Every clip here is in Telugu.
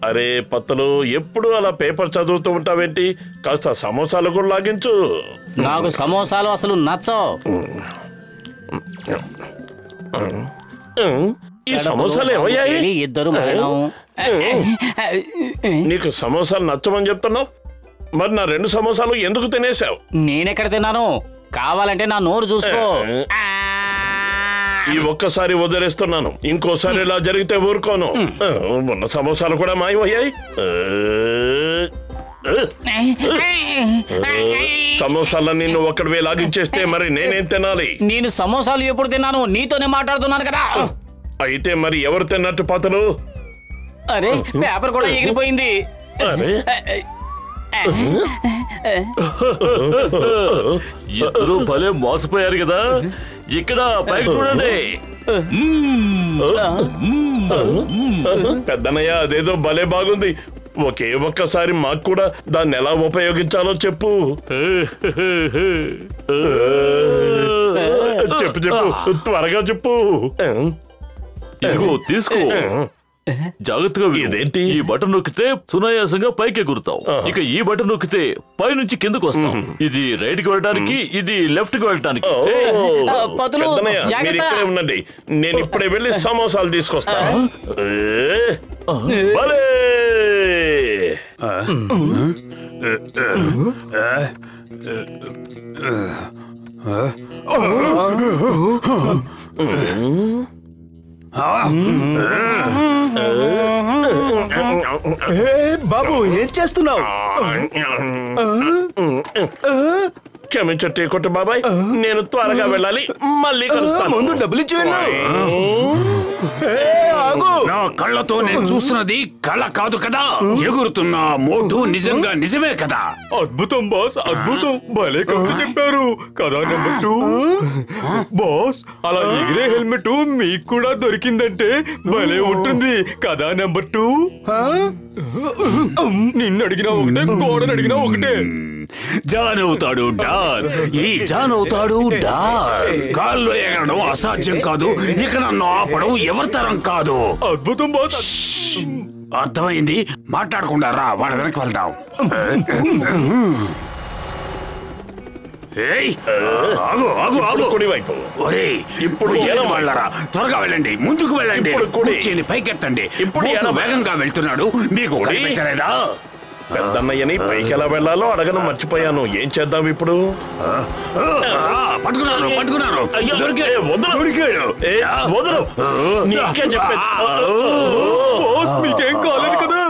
అరే పత్తలు, ఎప్పుడు అలా పేపర్ చదువుతూ ఉంటావేంటి? కాస్త సమోసాలు కూడా లాగించు. నాకు సమోసాలు అసలు నచ్చవు. ఈ సమోసాలు ఏమయ్యాయి? ఇద్దరు నీకు సమోసాలు నచ్చమని చెప్తున్నావు, మరి నా 2 సమోసాలు ఎందుకు తినేసావు? నేనెక్కడ తిన్నాను? కావాలంటే నా నోరు చూసుకో. ఈ ఒక్కసారి వదిలేస్తున్నాను, ఇంకోసారి ఇలా జరిగితే ఊరుకోను. ఉన్న సమోసాలు కూడా మాయమయ్యాయి. సమోసాలన్నీ నువ్వు ఒక్కడివే లాగించేస్తే మరి నేనేం తినాలి? నేను సమోసాలు ఎప్పుడు తిన్నాను? నీతోనే మాట్లాడుతున్నాను కదా. అయితే మరి ఎవరు తిన్నట్టు పతలు? అరే పేపర్ కూడా ఎగిరిపోయింది. ఇద్దరు భలే మోసపోయారు కదా. ఇక్కడ పైకి చూడండి. పెద్దనయ్య, అదేదో భలే బాగుంది. ఒక్కసారి మాకు కూడా దాన్ని ఎలా ఉపయోగించాలో చెప్పు. చెప్పు చెప్పు, త్వరగా చెప్పు. ఇదిగో తీసుకో, జాగ్రత్తగా. ఇదేంటి? ఈ బటన్ నొక్కితే సునాయాసంగా పైకి ఎగురుతావు. ఇక ఈ బటన్ నొక్కితే పైనుంచి కిందకు వస్తాం. ఇది రైట్ కి వెళ్ళడానికి, ఇది లెఫ్ట్ కి వెళ్ళడానికి. మీరు ఇక్కడే ఉండండి, నేను ఇప్పుడే వెళ్ళి సమోసాలు తీసుకొస్తాను. బాబు, ఏం చేస్తున్నావు? క్షమించట్టే కొట్టు బాబాయ్, నేను త్వరగా వెళ్ళాలి. మళ్ళీ కలుస్తాను. ముందు డబ్బులు ఇచ్చి వెళ్ళు. నా కళ్ళతో నేను చూస్తున్నది కళ కాదు కదా. ఎగురుతున్న మోటు నిజంగా నిజమే కదా. అద్భుతం బాస్, అద్భుతం. భలే కథ చెప్పారు కదా. నెంబర్ 2 బాస్, అలా ఎగిరే హెల్మెట్ మీకు కూడా దొరికిందంటే భలే ఉంటుంది కదా. నెంబర్ 2 నిన్ను అడిగినా ఒకటే, గోడను అడిగినా ఒకటే. జాన్ అవుతాడు డాన్. ఈ జాన్ అవుతాడు డాన్. గాల్లో ఎగరడం అసాధ్యం కాదు. ఇక నన్ను ఆపడం ఎవరి తరం కాదు. అద్భుతం బాస్. అర్థమైంది. మాట్లాడకుండా రా, వాళ్ళ వెనక్కి వెళ్దాం. ఇప్పుడు వాళ్ళరా, త్వరగా వెళ్ళండి, ముందుకు వెళ్ళండి. కుర్చీని పైకెత్తండి. ఇప్పుడు వేగంగా వెళ్తున్నాడు. మీకు కనిపించలేదా? పెద్దన్నయ్యని పైకి ఎలా వెళ్లాలో అడగను మర్చిపోయాను. ఏం చేద్దాం ఇప్పుడు? పట్టుకున్నాను పట్టుకున్నాను. వదలు, నీకే చెప్పేది. మీకేం కాలేదు కదా?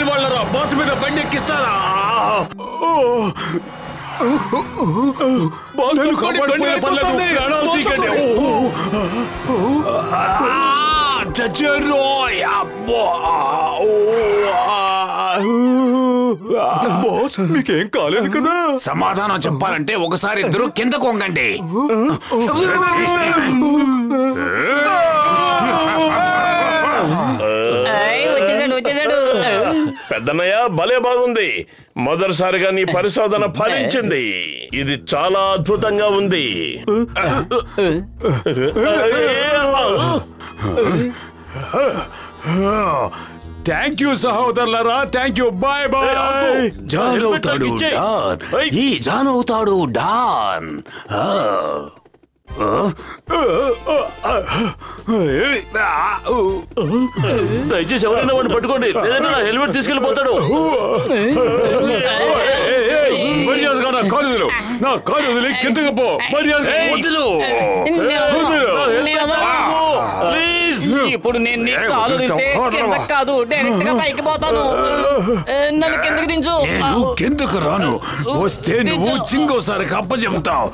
వాళ్ళరా, బాస్ మీద బండి ఎక్కిస్తారా? మీకేం కాలేదు కదా? సమాధానం చెప్పాలంటే ఒకసారి ఇద్దరు కిందకు వంగండి. పెద్దన్నయ్య, భలే బాగుంది. మొదటిసారిగా నీ పరిశోధన ఫలించింది. ఇది చాలా అద్భుతంగా ఉంది. థ్యాంక్ యూ సహోదరులరా, thank you. Bye bye. John అవుతాడు డాన్. ఈ జాన్ అవుతాడు డాన్. దయచేసి ఎవరైనా వాడిని పట్టుకోండి, లేదంటే నా హెల్మెట్ తీసుకెళ్ళిపోతాడు. మర్యాదగా నా కాలు వదిలు. నా కాలు వదిలి కిందకి పో. మర్యాద వదిలు. ఇప్పుడు నేను నీ కాలు దింటే కిందకి కాదు, డైరెక్ట్ గా పైకి పోతాను. నన్ను కిందకి దించు. నేను కిందకు రాను. వస్తే నువ్వు చింగోసారికి అప్పచెప్తావు.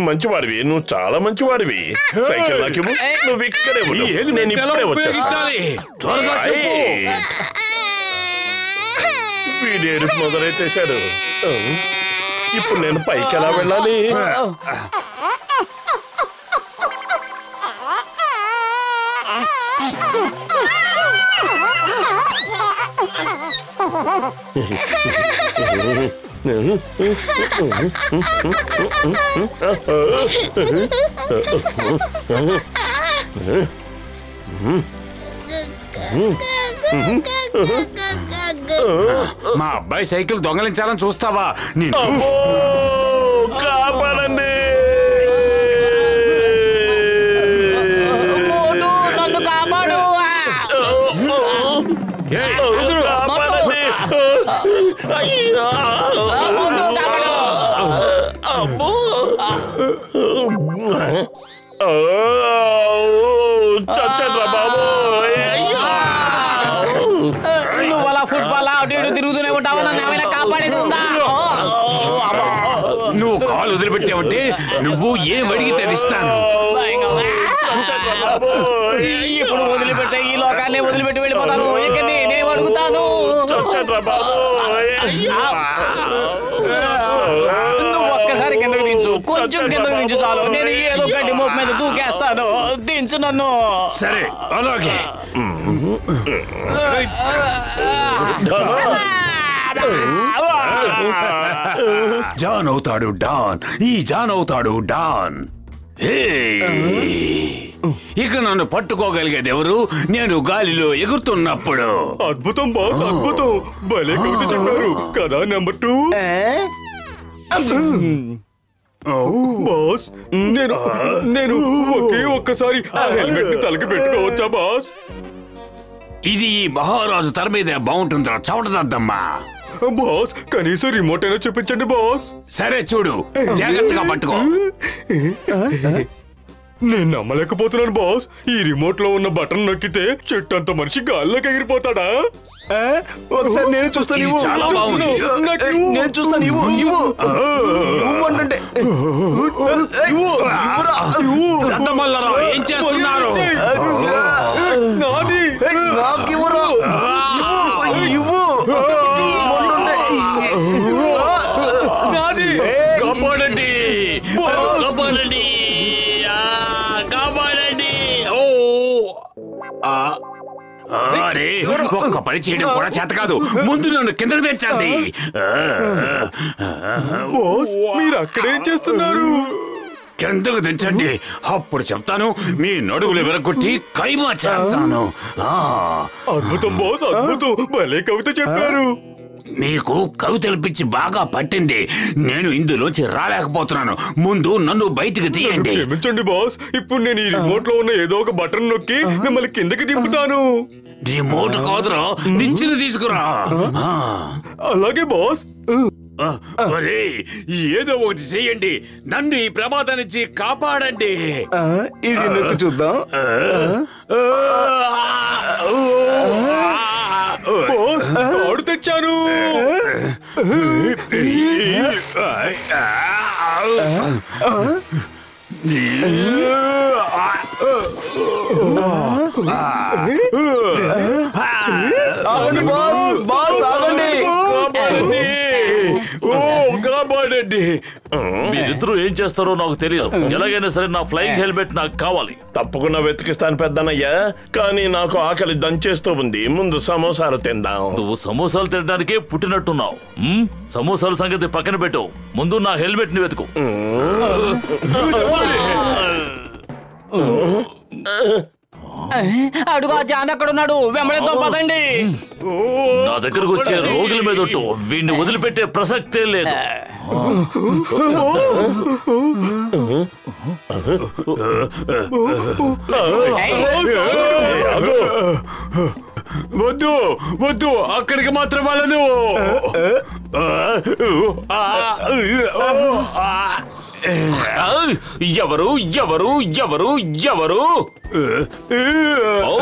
మంచివాడివి, నువ్వు చాలా మంచివాడివి. సైకిల్ నాకివ్వు, నువ్వు ఇక్కడే ఉండు. నేను ఇప్పుడే వచ్చేస్తాను. త్వరగా చెప్పు. వీడేడు మొదలెట్టేశాడు. ఇప్పుడు నేను పైకి ఎలా వెళ్ళాలి? మా అబ్బాయి సైకిల్ దొంగలించాలని చూస్తావా? కాపాడండి. నన్ను కాపాడు. కాపాడండి. అమ్మో చచ్చరా బాబు. నువ్వు అలా ఫుట్బాల్ అటు ఇటు తిరుగుతూనే ఉంటావా? నన్ను ఏమైనా కాపాడేది ఉందా? నువ్వు కాలు వదిలిపెట్టావంటే నువ్వు ఏం అడిగితే ఇస్తాను. ఇప్పుడు వదిలిపెట్టే ఈ లోకాన్ని వదిలిపెట్టి వెళ్ళిపోతాను. ఇక నేనేం అడుగుతాను? నువ్వు ఒక్కసారి కిందకు దించు, కొంచెం కిందకు దించు చాలు. నేను ఏదో గడ్డి మోపు మీద దూకేస్తాను. దించు నన్ను. సరే అలాగే. జాన్ అవుతాడు డాన్. ఈ జాన్ అవుతాడు డాన్. ఇక నన్ను పట్టుకోగలిగేది ఎవరు? నేను గాలిలో ఎగురుతున్నప్పుడు. అద్భుతం బాస్, అద్భుతం. భలే కవిత చెప్పారు కదా. నెంబర్ 2 బాస్, నేను ఒక్కసారి ఆ హెల్మెట్ ని తలకి పెట్టుకోవచ్చా బాస్? ఇది ఈ మహారాజు తల మీద బాగుంటుందిరా చవటదద్దమ్మా. బాస్ కనీసం రిమోట్ అయినా చూపించండి బాస్. సరే చూడు, జాగ్రత్తగా పట్టుకో. నేను నమ్మలేకపోతున్నాను బాస్. ఈ రిమోట్ లో ఉన్న బటన్ నొక్కితే చెట్టు అంత మనిషి గాల్లోకి ఎగిరిపోతాడా? ఒకసారి నేను చూస్తాను. ఇది చాలా బాగుంది. నేను చూస్తాను. ఏం చేస్తున్నారు? నాది. నాది. కాపాడండి, కాపాడండి, కాపాడండి. అరే ఒక్క పని చేయడం కూడా చేత కాదు. ముందు నన్ను కిందకు తెచ్చండి. బాస్ మీరు అక్కడేం చేస్తున్నారు? కిందకు తెచ్చండి, అప్పుడు చెప్తాను. మీ నడుగులు విరగొట్టి కైమా చేస్తాను. అద్భుతం బాస్, అద్భుతం. భలే కవిత చెప్పారు. మీకు కవితల పిచ్చి బాగా పట్టింది. నేను ఇందులోంచి రాలేకపోతున్నాను. ముందు నన్ను బయటికి తీయండి. క్షమించండి బాస్. ఇప్పుడు నేను ఈ రిమోట్ లో ఉన్న ఏదో ఒక బటన్ నొక్కి మిమ్మల్ని కిందకి దింపుతాను. రిమోట్ కాదురా, నిచ్చెన తీసుకురా. అలాగే బాస్. ఏదో ఒకటి చెయ్యండి. నన్ను ఈ ప్రమాదం నుంచి కాపాడండి. ఇది నొక్కి చూద్దాం. బాస్ తాడు తెచ్చాను. మీరిద్దరూ ఏం చేస్తారో నాకు తెలియదు. ఎలాగైనా సరే నా ఫ్లయింగ్ హెల్మెట్ నాకు కావాలి. తప్పకుండా వెతికిస్తాను పెద్దనయ్యా, కానీ నాకు ఆకలి దంచేస్తూ ఉంది. ముందు సమోసాలు తిందాం. నువ్వు సమోసాలు తినడానికే పుట్టినట్టున్నావు. సమోసాల సంగతి పక్కన పెట్టు, ముందు నా హెల్మెట్ ని వెతుకు. అడుగు, ఆ జాన్ ఎక్కడున్నాడు? వెంబడిద్దాం పదండి. నా దగ్గరకు వచ్చే రోగుల మీద వీడిని వదిలిపెట్టే ప్రసక్తే లేదు. వద్దు వద్దు, అక్కడికి మాత్రం వాళ్ళను. ఎవరు ఎవరు ఎవరు ఎవరు? Oh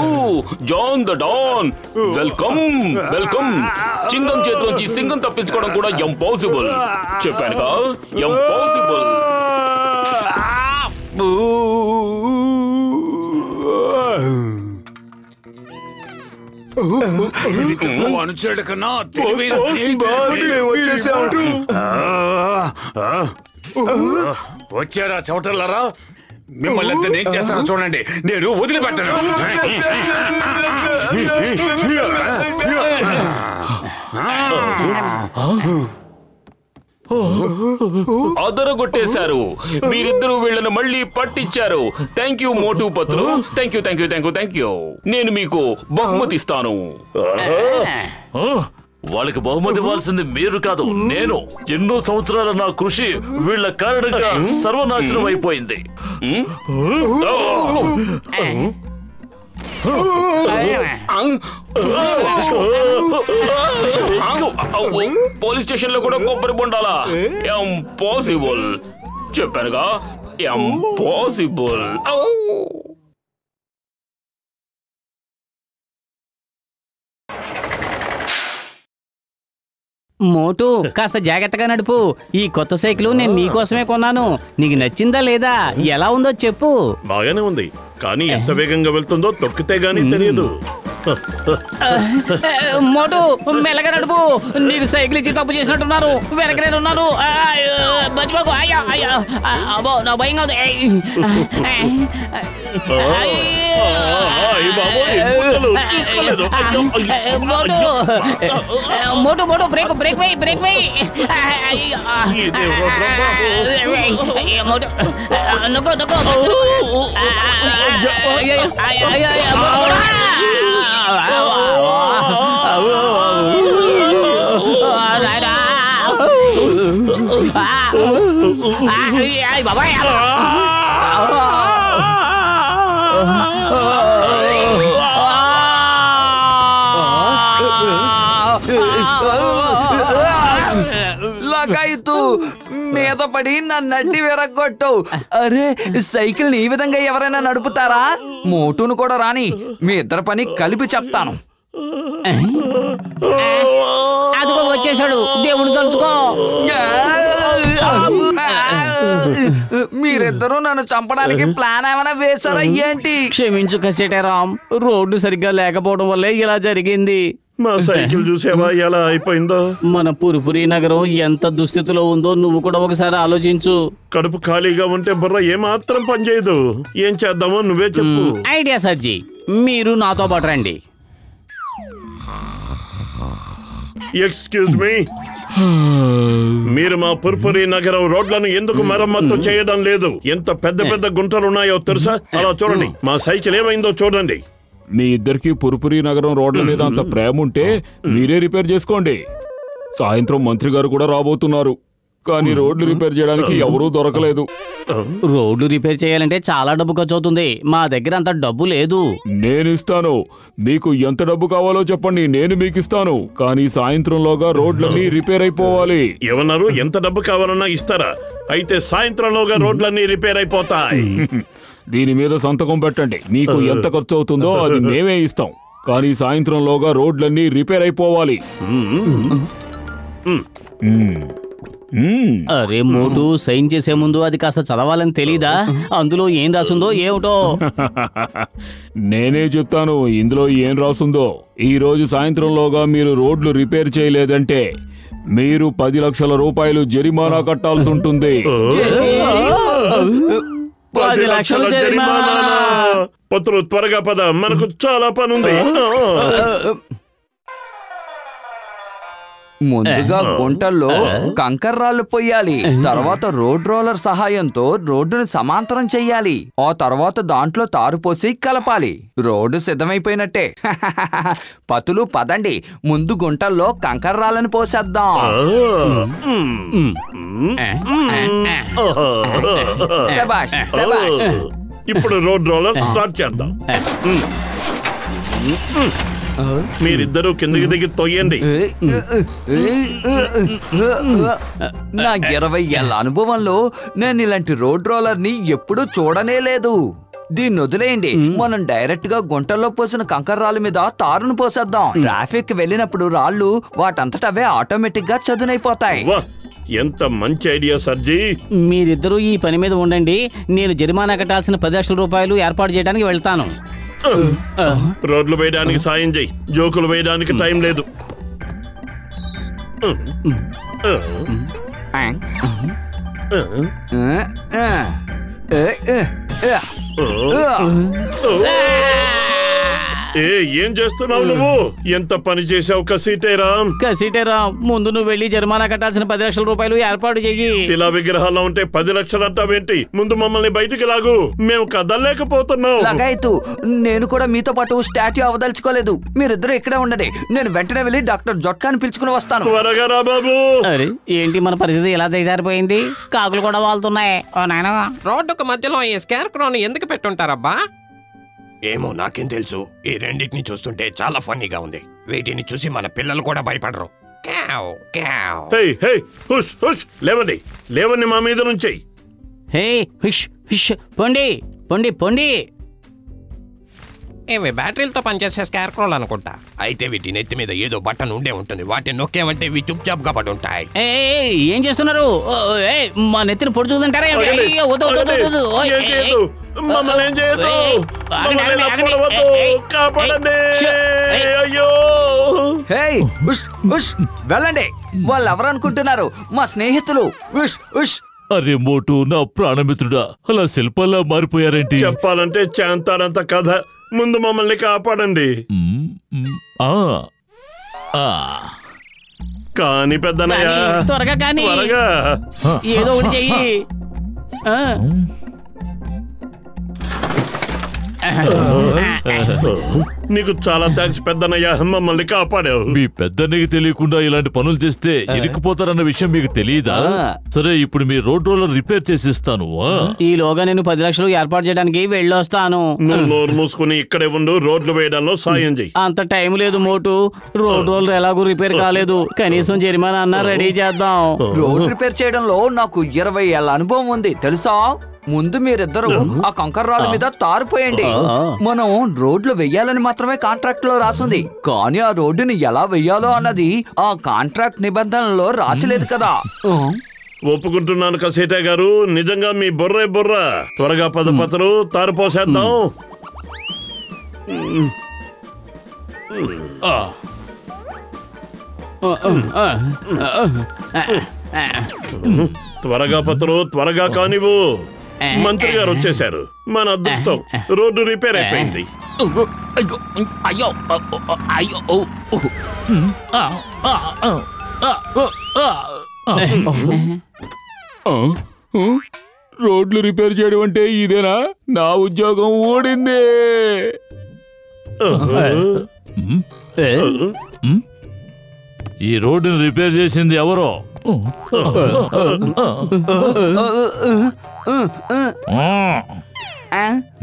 John the don, welcome welcome. Chingam చేతిలోంచి సింగం తప్పించుకోవడం కూడా ఇంపాసిబుల్. చెప్పానుగా, ఇంపాసిబుల్. అనుచరుడు కన్నా వచ్చారా చవటల్లారా? మిమ్మల్ని అంతా నేను చేస్తాను చూడండి, నేను వదిలిపెట్టను. అదరగొట్టేశారు. మీరిద్దరూ వీళ్ళని మళ్ళీ పట్టించారు. Thank you Motu Patlu. Thank you thank you thank you thank you. నేను మీకు బహుమతి ఇస్తాను. వాళ్ళకి బహుమతి ఇవ్వాల్సింది మీరు కాదు, నేను. ఎన్నో సంవత్సరాల నా కృషి వీళ్ళ కారణంగా సర్వనాశనం అయిపోయింది. పోలీస్ స్టేషన్ లో కూడా కొబ్బరి బొండాలా? ఇంపాసిబుల్. చెప్పానుగా, ఇంపాసిబుల్. మోటు కాస్త జాగ్రత్తగా నడుపు. ఈ కొత్త సైకిల్ నేను నీకోసమే కొన్నాను. నీకు నచ్చిందా లేదా? ఎలా ఉందో చెప్పు. బాగానే ఉంది, కానీ ఎంత వేగంగా వెళ్తుందో తొక్కితే గానీ తెలియదు. మోటు మెల్లగా నడుపు. నీకు సైకిల్ ఇచ్చి తప్పు చేసినట్టున్నారు. వెనక నేను ఉన్నాను. మర్చిపోకు. అయ్యా అయ్యా, అబ్బో నా భయంగా ఉంది. మోటు మోటు బ్రేక్ బ్రేక్ వేయి బ్రేక్ వేయి. మోటు నొక్కో నొక్కో. బాబాయ్ లగాయితూ మీద పడి నన్ను అడ్డి విరగొట్టావు. అరే, సైకిల్ ఈ విధంగా ఎవరైనా నడుపుతారా? మోటును కూడా రాని, మీ ఇద్దరు పని కలిపి చెప్తాను. అదిగో వచ్చేసాడు. దేవుడు తలుచుకో. మీరిద్దరూ నన్ను చంపడానికి ప్లాన్ ఏమైనా వేశారా ఏంటి? క్షమించు కసేటరామ్, రోడ్డు సరిగ్గా లేకపోవడం వల్లే ఇలా జరిగింది. మా సైకిల్ చూసావా ఎలా అయిపోయిందో? మన పురుపురి నగరం ఎంత దుస్థితిలో ఉందో నువ్వు కూడా ఒకసారి ఆలోచించు. కడుపు ఖాళీగా ఉంటే బుర్ర ఏమాత్రం పనిచేయదు. ఏం చేద్దామో నువ్వే చెప్పు. ఐడియా సర్జీ, మీరు నాతో పాటు రండి. ఎక్స్క్యూజ్ మీ, మీరు మా పుర్పురి నగరం రోడ్లను ఎందుకు మరమ్మత్తు చేయడం లేదు? ఎంత పెద్ద పెద్ద గుంటలున్నాయో తెలుసా? అలా చూడండి. మా సైకిల్ ఏమైందో చూడండి. మీ ఇద్దరికి పురుపురి నగరం రోడ్ల మీద అంత ప్రేమ ఉంటే మీరే రిపేర్ చేసుకోండి. సాయంత్రం మంత్రి గారు కూడా రాబోతున్నారు, కానీ రోడ్లు రిపేర్ చేయడానికి ఎవరూ దొరకలేదు. రోడ్లు రిపేర్ చేయాలంటే చాలా డబ్బు ఖర్చు అవుతుంది. మా దగ్గర అంత డబ్బు లేదు. నేను ఇస్తాను. మీకు ఎంత డబ్బు కావాలో చెప్పండి, నేను మీకు ఇస్తాను. కానీ సాయంత్రంలోగా రోడ్లన్నీ రిపేర్ అయిపోవాలి. ఏమన్నారు? ఎంత డబ్బు కావాలన్నా ఇస్తారా? అయితే సాయంత్రంలోగా రోడ్లన్నీ రిపేర్ అయిపోతాయి. దీని మీద సంతకం పెట్టండి. మీకు ఎంత ఖర్చు అవుతుందో అది మేమే ఇస్తాం. కానీ సాయంత్రంలోగా రోడ్లన్నీ రిపేర్ అయిపోవాలి. అరే మోటు, సైన్ చేసే ముందు అది కాస్త చదవాలని తెలీదా? అందులో ఏం రాసుందో ఏమిటో. నేనే చెప్తాను ఇందులో ఏం రాసుందో. ఈ రోజు సాయంత్రంలోగా మీరు రోడ్లు రిపేర్ చేయలేదంటే మీరు 10 లక్షల రూపాయలు జరిమానా కట్టాల్సి ఉంటుంది. 10 లక్షల జరిమానా? పత్రు త్వరగా పద, మనకు చాలా పని ఉంది. ముందుగా గుంటల్లో కంకర రాళ్ళు పొయ్యాలి. తర్వాత రోడ్ రోలర్ సహాయంతో రోడ్డును సమాంతరం చెయ్యాలి. ఆ తర్వాత దాంట్లో తారు పోసి కలపాలి. రోడ్డు సిద్ధమైపోయినట్టే. పతులు పదండి, ముందు గుంటల్లో కంకర రాళ్ళని పోసేద్దాం. శబాష్ శబాష్. ఇప్పుడు రోడ్ రోలర్ స్టార్ట్ చేద్దాం. మీరిద్దరూ కిందికి దిగి తొయ్యండి. నా 20 ఏళ్ల అనుభవంలో నేను ఇలాంటి రోడ్ రోలర్ ని ఎప్పుడూ చూడనే లేదు. దీన్ని వదిలేయండి, మనం డైరెక్ట్ గా గుంటల్లో పోసిన కంకర రాళ్ళ మీద తారును పోసేద్దాం. ట్రాఫిక్ వెళ్ళినప్పుడు రాళ్ళు వాటంతటవే ఆటోమేటిక్ గా చదునైపోతాయి. ఎంత మంచి ఐడియా సర్జీ. మీరిద్దరూ ఈ పని మీద ఉండండి. నేను జరిమానా కట్టాల్సిన 10 లక్షల రూపాయలు ఏర్పాటు చేయడానికి వెళ్తాను. రోడ్లు వేయడానికి సాయం చేయి, జోకులు వేయడానికి టైం లేదు. ఏం చేస్తున్నావు నువ్వు? ఎంత పని చేసావు కసీటేరాం? కసీటేరాం, ముందు నువ్వు వెళ్ళి జరిమానా కట్టాల్సిన 10 లక్షల రూపాయలు ఏర్పాటు చెయ్యి. శిలా విగ్రహాల్లో ఉంటే 10 లక్షలు అంటావేంటి? ముందు మమ్మల్ని బయటికి లాగు, మేము కదలలేకపోతున్నాం. లగాయతు, నేను కూడా మీతో పాటు స్టాట్యూ అవదలుచుకోలేదు. మీరిద్దరూ ఇక్కడే ఉండండి, నేను వెంటనే వెళ్ళి డాక్టర్ జొట్కాని పిలుచుకుని వస్తాను. త్వరగా రా బాబు. అరే ఏంటి మన పరిస్థితి ఇలా దిగజారిపోయింది? కాకులు కూడా వాళ్తున్నాయి. ఓ నాయనా, రోడ్డుకు మధ్యలో ఈ స్కేర్ క్రోని ఎందుకు పెట్టుంటారబ్బా? ఏమో, నాకేం తెలుసు. ఈ రెండింటిని చూస్తుంటే చాలా ఫన్నీగా ఉంది. వీటిని చూసి మన పిల్లలు కూడా భయపడరు. లేవండి, లేవండి మా మీద నుంచి. హే హుష్ హుష్, పొండి పొండి పొండి. ఇవి బ్యాటరీలతో పనిచేసే స్కేర్ క్రోలు అనుకుంటా. అయితే వీటి నెత్తి మీద ఏదో బటన్ ఉండే ఉంటుంది. వాటిని నొక్కేమంటే ఇవి చుప్ చాప్ గా పడి ఉంటాయి. ఏం చేస్తున్నారు? మా నెత్తిని పొడి చూదంటారా? వెళ్ళండి, వాళ్ళు ఎవరు అనుకుంటున్నారు? మా స్నేహితులు. అరే మోటు, నా ప్రాణమిత్రుడా, అలా శిల్పాల్లా మారిపోయారేంటి? చెప్పాలంటే చాంతానంత కథ. ముందు మమ్మల్ని కాపాడండి. కాని పెద్దనయ్య, త్వరగా కానీ, త్వరగా ఏదో ఒకటి చెయ్యి. నీకు చాలా థ్యాంక్స్ పెద్దనయ్య, మమ్మల్ని కాపాడావు. మీ పెద్దన్నకి తెలియకుండా ఇలాంటి పనులు చేస్తే ఇరుక్కుపోతారన్న విషయం మీకు తెలియదా? సరే, ఇప్పుడు మీ రోడ్ రోలర్ రిపేర్ చేసిస్తాను. ఈలోగా నేను 10 లక్షలు ఏర్పాటు చేయడానికి వెళ్ళొస్తాను. నువ్వు నోరు మూసుకుని ఇక్కడే ఉండు, రోడ్లు వేయడంలో సాయం చెయ్యి. అంత టైం లేదు మోటు, రోడ్ రోలర్ ఎలాగూ రిపేర్ కాలేదు. కనీసం జరిమానా అన్నా రెడీ చేద్దాం. రోడ్ రిపేర్ చేయడంలో నాకు 20 ఏళ్ల అనుభవం ఉంది తెలుసా. ముందు మీరిద్దరూ ఆ కంకర రాళ్ళ మీద తారిపోయండి. మనం రోడ్లు వెయ్యాలని మాత్రమే కాంట్రాక్ట్ లో రాసింది, కానీ ఆ రోడ్డుని ఎలా వెయ్యాలో అన్నది ఆ కాంట్రాక్ట్ నిబంధనలో రాసలేదు కదా. ఒప్పుకుంటున్నాను కసేటా గారు, నిజంగా మీ బుర్రే బుర్ర. త్వరగా పదపతలు తారిపోసేద్దాం. త్వరగా పతలు, త్వరగా కానివ్వు. మంత్రి గారు వచ్చేశారు. మన అదృష్టం, రోడ్డు రిపేర్ అయిపోయింది. అయ్యో అయ్యో, రోడ్లు రిపేర్ చేయడం అంటే ఇదేనా? నా ఉద్యోగం ఓడింది. ఈ రోడ్డుని రిపేర్ చేసింది ఎవరో?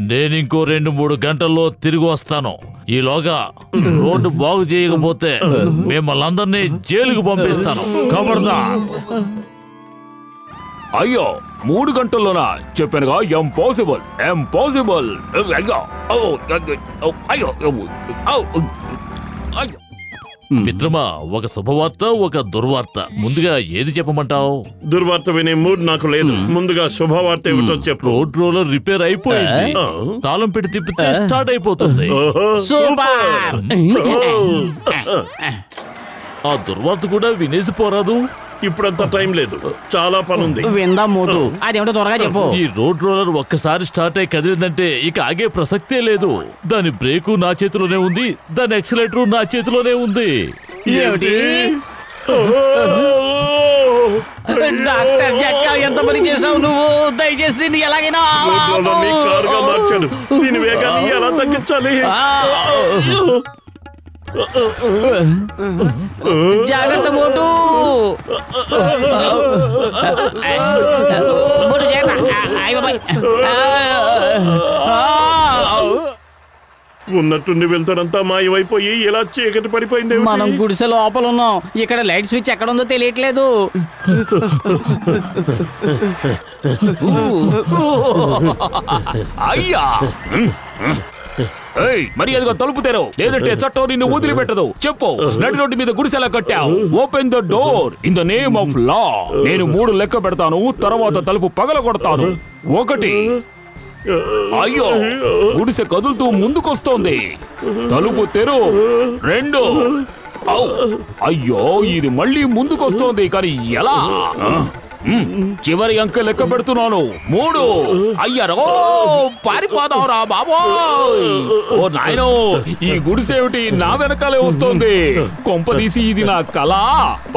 నేను ఇంకో 2-3 గంటల్లో తిరిగి వస్తాను. ఈలోగా రోడ్డు బాగు చేయకపోతే మిమ్మల్ని అందరినీ జైలుకు పంపిస్తాను. కబర్దా. అయ్యో, 3 గంటల్లోనా? చెప్పానుగా, ఇంపాసిబుల్ ఇంపాసిబుల్. మిత్రమా, ఒక శుభవార్త, ఒక దుర్వార్త. ముందుగా ఏది చెప్పమంటావు? దుర్వార్త వినే మూడ్ నాకు లేదు. ముందుగా శుభవార్త ఏమిటో చెప్పు. రోడ్ రోలర్ రిపేర్ అయిపోయింది. తాళం పెట్టి తిప్పితే స్టార్ట్ అయిపోతుంది. ఆ దుర్వార్త కూడా వినేసి పోరాదు. ఇప్పుడంతా టైం లేదు, చాలా పనుంది. విందాం మోటు, అదేమిటో త్వరగా చెప్పు. ఈ రోడ్ రోలర్ ఒక్కసారి స్టార్ట్ అయి కదిలిందంటే ఇక ఆగే ప్రసక్తే లేదు. దాని బ్రేకు నా చేతిలోనే ఉంది, దాని ఎక్సలేటర్ నా చేతిలోనే ఉంది. ఏమిటి? డాక్టర్ జట్కా, ఎంత పని చేసావు నువ్వు? దయచేసి దీన్ని ఎలాగైనా కారుగా మార్చాడు. దీని వేగాన్ని ఎలా తగ్గించాలి? జాగ్రత్త మోటు. ఉన్నట్టుండి వెళ్తారంతా మాయమైపోయి ఇలా చీకటి పడిపోయింది. మనం గుడిసె లోపల ఉన్నాం. ఇక్కడ లైట్ స్విచ్ ఎక్కడ ఉందో తెలియట్లేదు. అయ్యా, మరి అదిగో తలుపు తెరవు, లేదంటే చట్టం నిన్ను వదిలిపెట్టదు. చెప్పు, నడి రోడ్డు మీద గుడిసెలా కట్టావు? Open the door in the name of law. నేను 3 లెక్క పెడతాను, తర్వాత తలుపు పగల కొడతాను. 1. అయ్యో, గుడిసె కదులుతూ ముందుకొస్తోంది. తలుపు తెరు. 2. అయ్యో, ఇది మళ్ళీ ముందుకొస్తోంది, కానీ ఎలా? చివరి అంకె లెక్క పెడుతున్నాను 3 అయ్యారో పారిపోదావురా బాబోయ్ ఓ నాయనో ఈ గుడిసేమిటి నా వెనకాలే వస్తోంది కొంపదీసి ఇది నా కళ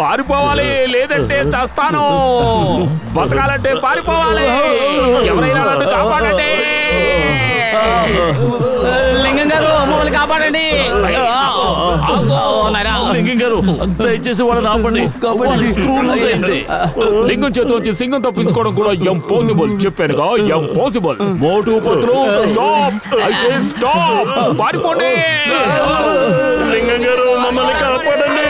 పారిపోవాలి లేదంటే చస్తాను బతకాలంటే పారిపోవాలి ఎవరైనా నన్ను కాపాడండి లింగం గారు మమ్మల్ని కాపాడండి లింగం గారు దయచేసి వాళ్ళని ఆపండి లింగం చేతి వచ్చి సింగం తప్పించుకోవడం కూడా ఇంపాసిబుల్ చెప్పానుగా ఇంపాసిబుల్ మోటు పత్రు స్టాప్ అయితే స్టాప్ పారిపోండి లింగం గారు మమ్మల్ని కాపాడండి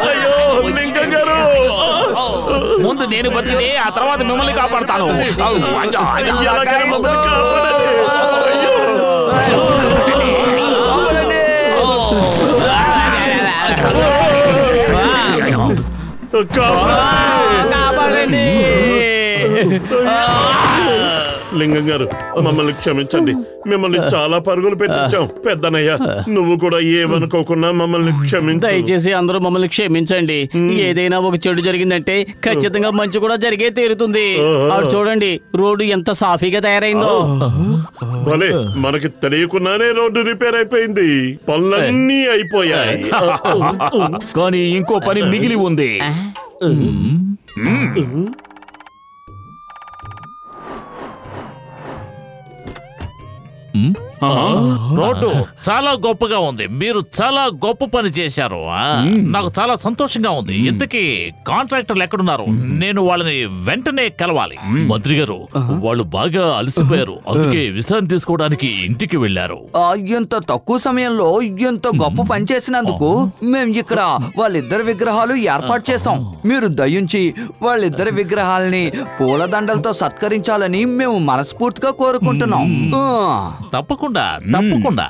అయ్యో లింగం గారు ముందు నేను బతికితే ఆ తర్వాత మిమ్మల్ని కాపాడతాను ఎలాగైనా మమ్మల్ని కాపాడండి కాపాడండి లింగం గారు మమ్మల్ని క్షమించండి మిమ్మల్ని చాలా పరుగులు పెట్టించాం పెద్దనయ్య నువ్వు కూడా ఏమనుకోకుండా మమ్మల్ని క్షమించు దయచేసి అందరూ మమ్మల్ని క్షమించండి ఏదైనా ఒక చెడు జరిగిందంటే ఖచ్చితంగా మంచి కూడా జరిగే తీరుతుంది అటు చూడండి రోడ్డు ఎంత సాఫీగా తయారైందో భలే మనకి తెలియకుండానే రోడ్డు రిపేర్ అయిపోయింది పనులన్నీ అయిపోయాయి కానీ ఇంకో పని మిగిలి ఉంది రోడ్డు చాలా గొప్పగా ఉంది మీరు చాలా గొప్ప పని చేశారు నాకు చాలా సంతోషంగా ఉంది ఇంతకీ కాంట్రాక్టర్లు ఎక్కడున్నారు నేను వాళ్ళని వెంటనే కలవాలి మంత్రి గారు వాళ్ళు బాగా అలసిపోయారు అందుకే విశ్రాంతి తీసుకోవడానికి ఇంటికి వెళ్లారు ఇంత తక్కువ సమయంలో ఇంత గొప్ప పని చేసినందుకు మేము ఇక్కడ వాళ్ళిద్దరి విగ్రహాలు ఏర్పాటు చేసాం మీరు దయించి వాళ్ళిద్దరి విగ్రహాలని పూలదండలతో సత్కరించాలని మేము మనస్ఫూర్తిగా కోరుకుంటున్నాం తప్పకుండా తప్పకుండా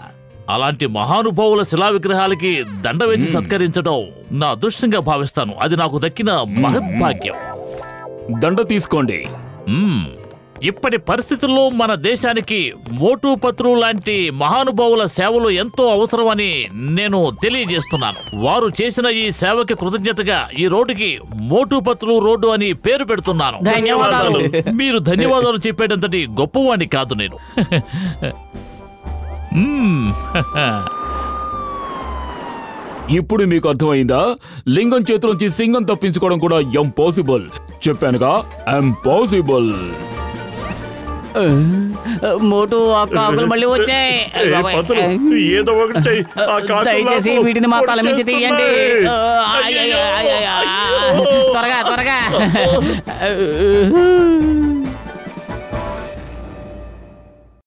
అలాంటి మహానుభావుల శిలా విగ్రహాలకి దండ వేసి సత్కరించడం నా అదృష్టంగా భావిస్తాను అది నాకు దక్కిన మహద్భాగ్యం దండ తీసుకోండి ఇప్పటి పరిస్థితుల్లో మన దేశానికి మోటు పత్రు లాంటి మహానుభావుల సేవలు ఎంతో అవసరమని నేను తెలియజేస్తున్నాను వారు చేసిన ఈ సేవకి కృతజ్ఞతగా ఈ రోడ్డుకి మోటు పత్రు రోడ్డు అని పేరు పెడుతున్నాను ధన్యవాదాలు మీరు ధన్యవాదాలు చెప్పేటంతటి గొప్పవాణ్ణి కాదు నేను ఇప్పుడు మీకు అర్థమైందా లింగం చేతిలోంచి సింగం తప్పించుకోవడం కూడా ఇంపాసిబుల్ చెప్పానుగా ఇంపాసిబుల్ మోటు ఆ కాకులు మళ్ళీ వచ్చాయి ఏదో ఒకటి చెయ్యి దయచేసి వీటిని మా తల మించి తీయండి త్వరగా త్వరగా